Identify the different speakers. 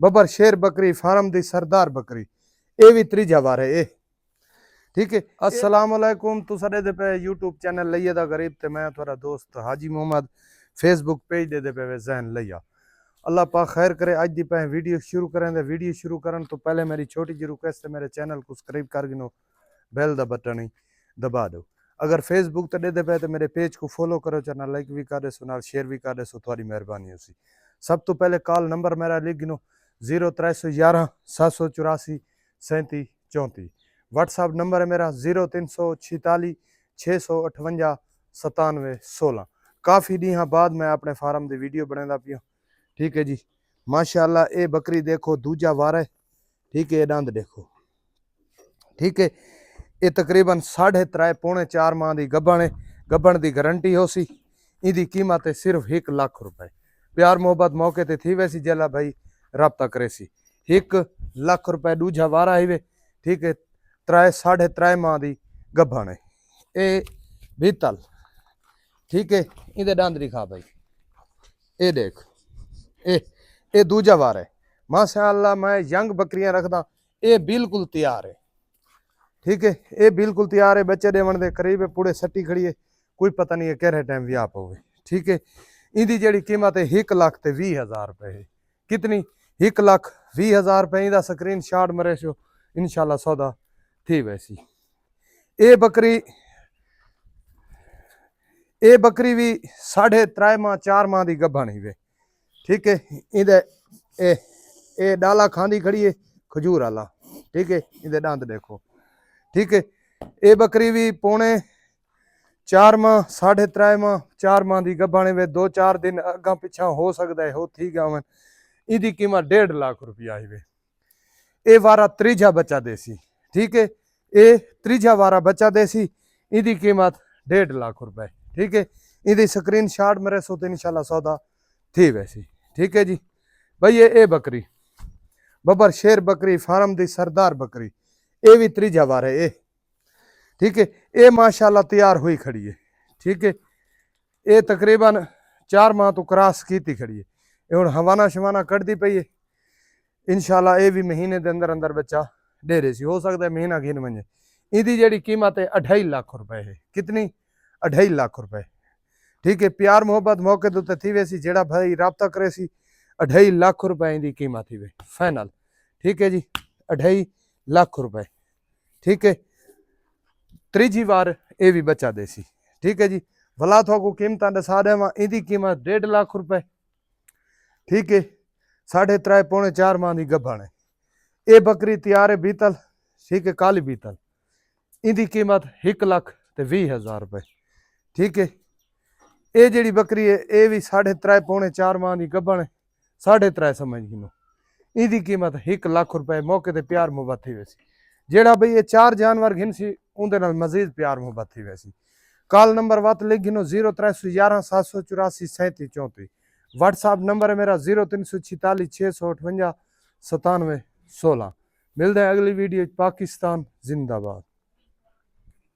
Speaker 1: बबर शेर बकरी फार्म दी सरदार बकरी ये भी त्रीजा वार है। ठीक है। अस्सलाम वालेकुम, तुसा दे पे यूट्यूब चैनल लइया दा गरीब ते मैं थोड़ा दोस्त हाजी मोहम्मद फेसबुक पेज दे पे जहन लइया। अल्लाह पाक खैर करे। अज दी पे वीडियो शुरू करें। वीडियो शुरू करन तो पहले मेरी छोटी जी रिक्वेस्ट है, मेरे चैनल को सब्सक्राइब कर गिनो, बेल दा बटन ही दबा दो। अगर फेसबुक ते दे पे तो मेरे पेज को फॉलो करो, चैनल लाइक भी कर दे सो, नाल शेयर भी कर दे सो, थोड़ी मेहरबानी होसी। सब तो पहले कॉल नंबर मेरा लिख गिनो 0311 784 37 34। व्हाट्सअप नंबर है मेरा 0346 658 97 16। काफ़ी दी बाद मैं अपने फार्म की वीडियो बनाता पिया। ठीक है जी, माशाल्लाह। ये बकरी देखो दूजा वार है। ठीक है, ये दंद देखो। ठीक है, ये तकरीबन 3.5 पौने 4 माह की गब्बण है। गब्बण की गारंटी हो सी। इहदी कीमत है सिर्फ 1 लाख रुपए। प्यार मोहब्बत मौके ते थी वैसी जला भाई रब्ता करे सी। 1 लाख रुपए दूजा वारा है। ठीक है, 3.5 माह की गब्बण है। ये बीतल। ठीक है, इहदे दंद दिखा भाई, ये देख, ये दूजा वार है। माशाअल्लाह मैं यंग बकरियां रखदा, ये बिल्कुल तैयार है। ठीक है, ये बिल्कुल तैयार है। बच्चे देवन दे करीब है, पूरे सट्टी खड़ी है, कोई पता नहीं है केरे टाइम भी आप होवे। ठीक है, इहदी जेड़ी कीमत है 1,20,000 रुपए है। कितनी? 1,20,000 रुपए। इहदा स्क्रीन शॉट मरे सो इंशाल्लाह सौदा थी वैसी। ये बकरी भी 3.5 माह 4 माह की गब्बण ही वे। ठीक है, ए डाला खांदी खड़ी है खजूर वाला। ठीक है, इहदे दंद देखो। ठीक है, ये बकरी भी पौने 4 माह 3.5 माह 4 माह की गब्बण वे। 2-4 दिन अगा पिछा हो सकता है, हो थी गवन। इहदी कीमत 1.5 लाख रुपया ही वे। ये वारा त्रीजा बच्चा देसी। ठीक है, ये त्रीजा वारा बच्चा देसी। इहदी कीमत 1.5 लाख रुपए। ठीक है, इहदी स्क्रीन शॉट मेरे सो तो इंशाल्लाह सौदा थी वैसी। ठीक है जी भाई, ये बकरी बबर शेर बकरी फार्म दी सरदार बकरी ये भी त्रीजा वार है। ठीक है, ये माशाल्लाह तैयार हुई खड़ी है। ठीक है, ये तकरीबन 4 माह तो क्रॉस की खड़ी है। ये हुण हवाना शवाना कटदी पई है। इंशाल्लाह ये भी महीने के अंदर अंदर बच्चा दे रही सी। हो सकता है महीना गिन वजे। इहदी जेड़ी कीमत है 2.5 लाख रुपए है। कितनी? 2.5 लाख रुपए। ठीक है, प्यार मोहब्बत मौके तो थी वैसी, जेड़ा भाई राबता करे सी 2.5 लाख रुपए इहदी कीमत ही वे फाइनल। ठीक है जी, 2.5 लाख रुपए। ठीक है, त्रीजी बार ये भी बच्चा देसी। ठीक है जी, भला थोको कीमत दसा देवा। इहदी कीमत 1.5 लाख रुपए। ठीक है, 3.5 पौने 4 माह की गब्बण है। ये बकरी तैयार है बीतल। ठीक है, काली बीतल। इहदी कीमत 1,20,000 रुपए। ठीक है, ये जेड़ी बकरी है ये भी 3.5 पौने 4 माह की गब्बण है। 3.5 समझ गिनो। इहदी कीमत 1 लाख रुपए। मौके ते प्यार मोहब्बत थी वैसी। जेड़ा भाई ये 4 जानवर घिन सी उनदे नाल मजीद प्यार मोहब्बत थी वैसी। कॉल नंबर वत लिख गिनो 0311 784 37 34। व्हाट्सअप नंबर है मेरा 0346 658 97 16। मिलते हैं अगली वीडियो। पाकिस्तान जिंदाबाद।